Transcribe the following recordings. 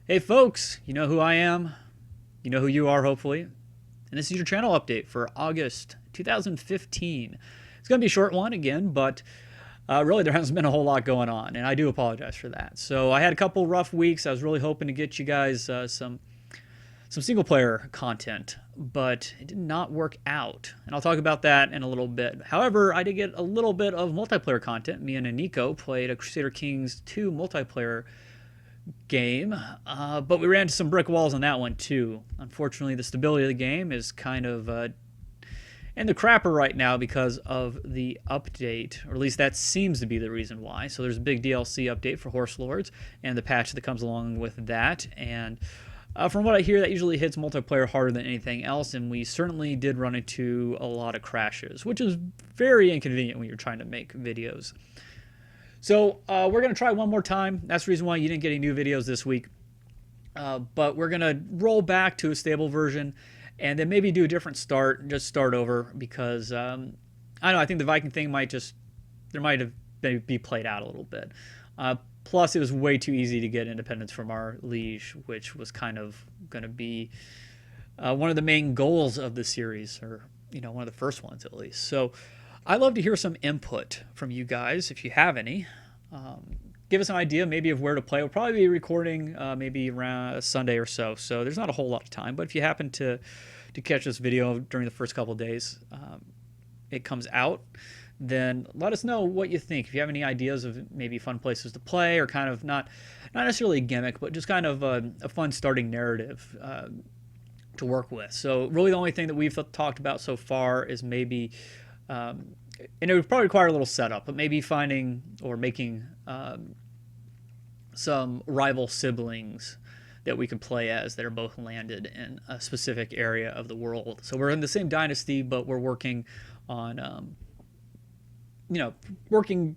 Hey folks, you know who I am, you know who you are hopefully, and this is your channel update for August 2015. It's going to be a short one again, but really there hasn't been a whole lot going on, and I do apologize for that. So I had a couple rough weeks. I was really hoping to get you guys some single player content, but it did not work out, and I'll talk about that in a little bit. However, I did get a little bit of multiplayer content. Me and Nico played a Crusader Kings 2 multiplayer game, but we ran into some brick walls on that one too. Unfortunately, the stability of the game is kind of in the crapper right now because of the update, or at least that seems to be the reason why. So there's a big DLC update for Horse Lords and the patch that comes along with that, and from what I hear, that usually hits multiplayer harder than anything else, and we certainly did run into a lot of crashes, which is very inconvenient when you're trying to make videos. So we're going to try one more time. That's the reason why you didn't get any new videos this week. But we're going to roll back to a stable version and then maybe do a different start, just start over, because I don't know, I think the Viking thing might have be played out a little bit. Plus, it was way too easy to get independence from our liege, which was kind of going to be one of the main goals of the series, or one of the first ones at least. So I'd love to hear some input from you guys if you have any. Give us an idea maybe of where to play. We'll probably be recording maybe around Sunday or so, so there's not a whole lot of time. But if you happen to catch this video during the first couple of days it comes out, then let us know what you think. If you have any ideas of maybe fun places to play, or kind of not necessarily a gimmick, but just kind of a fun starting narrative to work with. So really the only thing that we've talked about so far is maybe and it would probably require a little setup, but maybe finding or making some rival siblings that we could play as that are both landed in a specific area of the world. So we're in the same dynasty, but we're working on working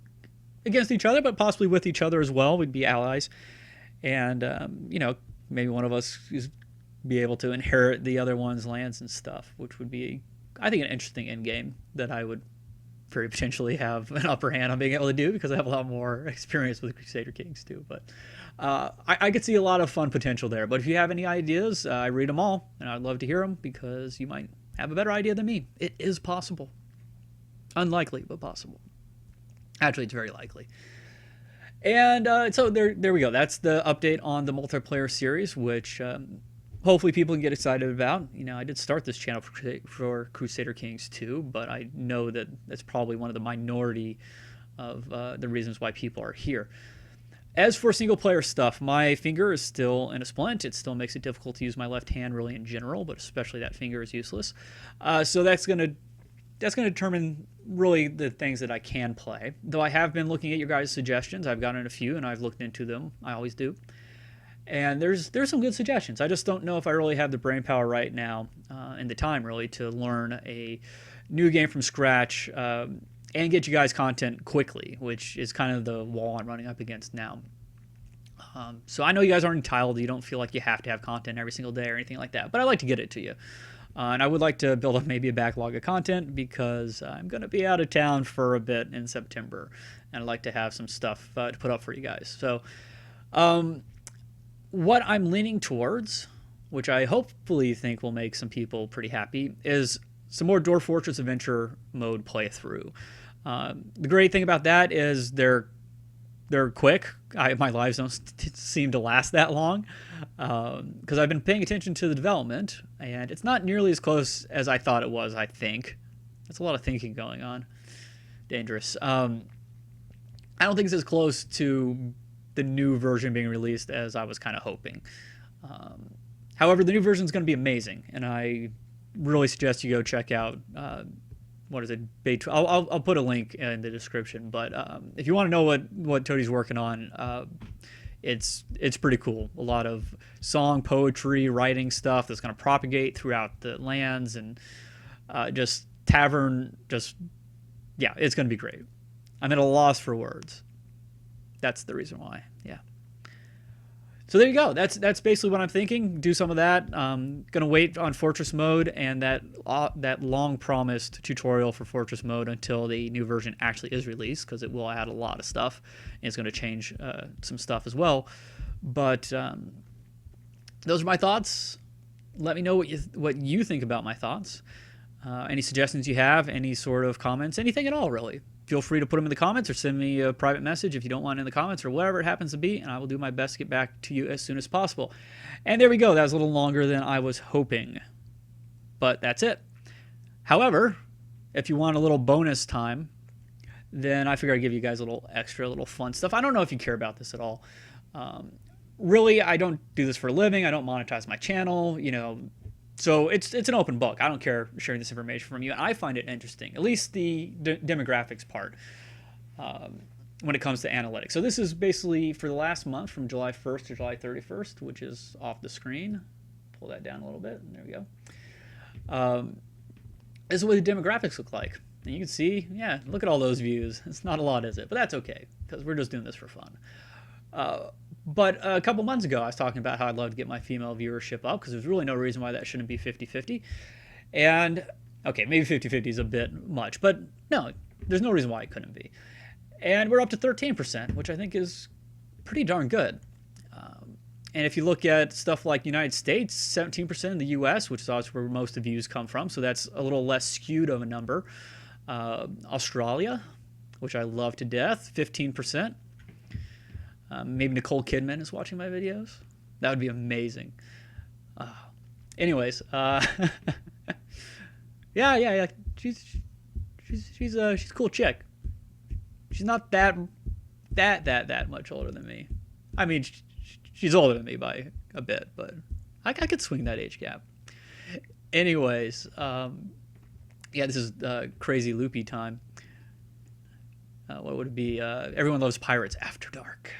against each other, but possibly with each other as well. We'd be allies, and maybe one of us is be able to inherit the other one's lands and stuff, which would be, I think, an interesting end game that I would very potentially have an upper hand on being able to do, because I have a lot more experience with Crusader Kings too. But I could see a lot of fun potential there. But if you have any ideas, I read them all, and I'd love to hear them, because you might have a better idea than me. It is possible. Unlikely, but possible. Actually, it's very likely. And so there we go. That's the update on the multiplayer series, which hopefully people can get excited about. I did start this channel for Crusader Kings 2, but I know that that's probably one of the minority of the reasons why people are here. As for single player stuff, my finger is still in a splint. It still makes it difficult to use my left hand really in general, but especially that finger is useless. So that's going to determine really the things that I can play. Though I have been looking at your guys' suggestions. I've gotten a few, and I've looked into them. I always do. And there's some good suggestions. I just don't know if I really have the brain power right now and the time really to learn a new game from scratch and get you guys content quickly, which is kind of the wall I'm running up against now. So I know you guys aren't entitled. You don't feel like you have to have content every single day or anything like that, but I like to get it to you. And I would like to build up maybe a backlog of content, because I'm going to be out of town for a bit in September, and I'd like to have some stuff to put up for you guys. So what I'm leaning towards, which I hopefully think will make some people pretty happy, is some more Dwarf Fortress adventure mode playthrough. The great thing about that is they're quick. My lives don't seem to last that long, because I've been paying attention to the development, and it's not nearly as close as I thought it was. I think that's a lot of thinking going on. Dangerous. I don't think it's as close to the new version being released as I was kind of hoping. However, the new version is going to be amazing, and I really suggest you go check out what is it? I'll put a link in the description. But if you want to know what Toadie's working on, it's pretty cool. A lot of song, poetry, writing stuff that's going to propagate throughout the lands, and just tavern. Yeah, it's going to be great. I'm at a loss for words. That's the reason why. Yeah. So there you go. That's basically what I'm thinking. Do some of that. Gonna wait on Fortress mode and that long promised tutorial for Fortress mode until the new version actually is released, because it will add a lot of stuff and it's going to change some stuff as well. But those are my thoughts. Let me know what you think about my thoughts. Any suggestions you have, any sort of comments, anything at all, really. Feel free to put them in the comments or send me a private message if you don't want it in the comments or whatever it happens to be, and I will do my best to get back to you as soon as possible. And there we go. That was a little longer than I was hoping, but that's it. However, if you want a little bonus time, then I figure I'd give you guys a little extra, little fun stuff. I don't know if you care about this at all. Really, I don't do this for a living. I don't monetize my channel, you know, so it's an open book. I don't care sharing this information from you. I find it interesting, at least the demographics part, when it comes to analytics. So this is basically for the last month from July 1st to July 31st, which is off the screen. Pull that down a little bit. There we go. This is what the demographics look like. And you can see, yeah, look at all those views. It's not a lot, is it? But that's okay, because we're just doing this for fun. But a couple months ago, I was talking about how I'd love to get my female viewership up, because there's really no reason why that shouldn't be 50-50. And, okay, maybe 50-50 is a bit much, but no, there's no reason why it couldn't be. And we're up to 13%, which I think is pretty darn good. And if you look at stuff like the United States, 17% in the U.S., which is obviously where most of the views come from, so that's a little less skewed of a number. Australia, which I love to death, 15%. Maybe Nicole Kidman is watching my videos. That would be amazing. Anyways, yeah. She's a cool chick. She's not that much older than me. I mean, she's older than me by a bit, but I could swing that age gap. Anyways, yeah, this is crazy loopy time. What would it be? Everyone Loves Pirates After Dark.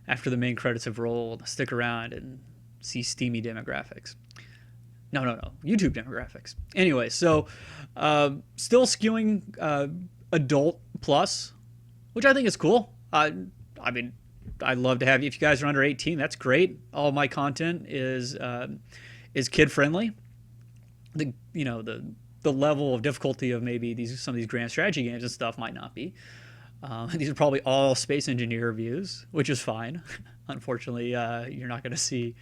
After the main credits have rolled, stick around and see steamy demographics. No. YouTube demographics. Anyway, so still skewing adult plus, which I think is cool. I mean, I'd love to have you. If you guys are under 18, that's great. All my content is kid friendly. The level of difficulty of maybe some of these grand strategy games and stuff might not be. These are probably all Space Engineer reviews, which is fine. Unfortunately, you're not going to see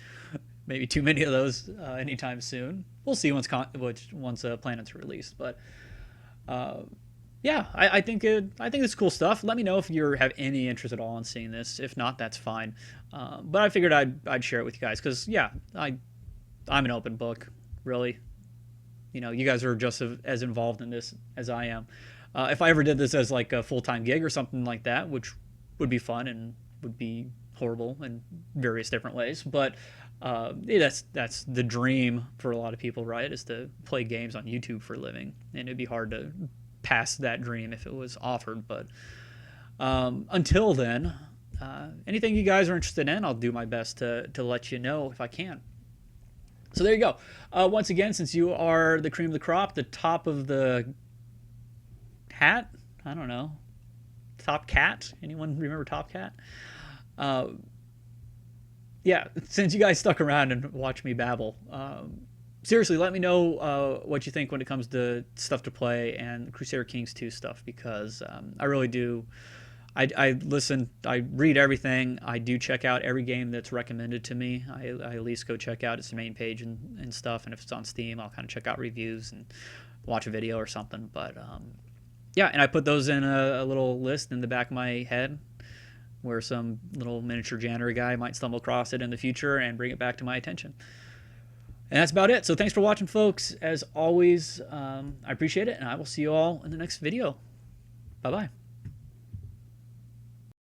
maybe too many of those anytime soon. We'll see once Planet's released. But yeah, I think it's cool stuff. Let me know if you have any interest at all in seeing this. If not, that's fine. But I figured I'd share it with you guys because yeah, I'm an open book, really. You know, you guys are just as involved in this as I am. If I ever did this as like a full-time gig or something like that, which would be fun and would be horrible in various different ways, but that's the dream for a lot of people, right? Is to play games on YouTube for a living, and it'd be hard to pass that dream if it was offered. But until then, anything you guys are interested in, I'll do my best to let you know if I can. So there you go. Once again, since you are the cream of the crop, the top of the hat, I don't know, Top Cat, anyone remember Top Cat? Yeah, since you guys stuck around and watched me babble, seriously, let me know what you think when it comes to stuff to play and Crusader Kings 2 stuff, because I really do. I listen, I read everything. I do check out every game that's recommended to me. I at least go check out its main page and stuff, and if it's on Steam, I'll kind of check out reviews and watch a video or something. But yeah, and I put those in a little list in the back of my head where some little miniature janitor guy might stumble across it in the future and bring it back to my attention. And that's about it. So thanks for watching, folks. As always, I appreciate it, and I will see you all in the next video. Bye-bye.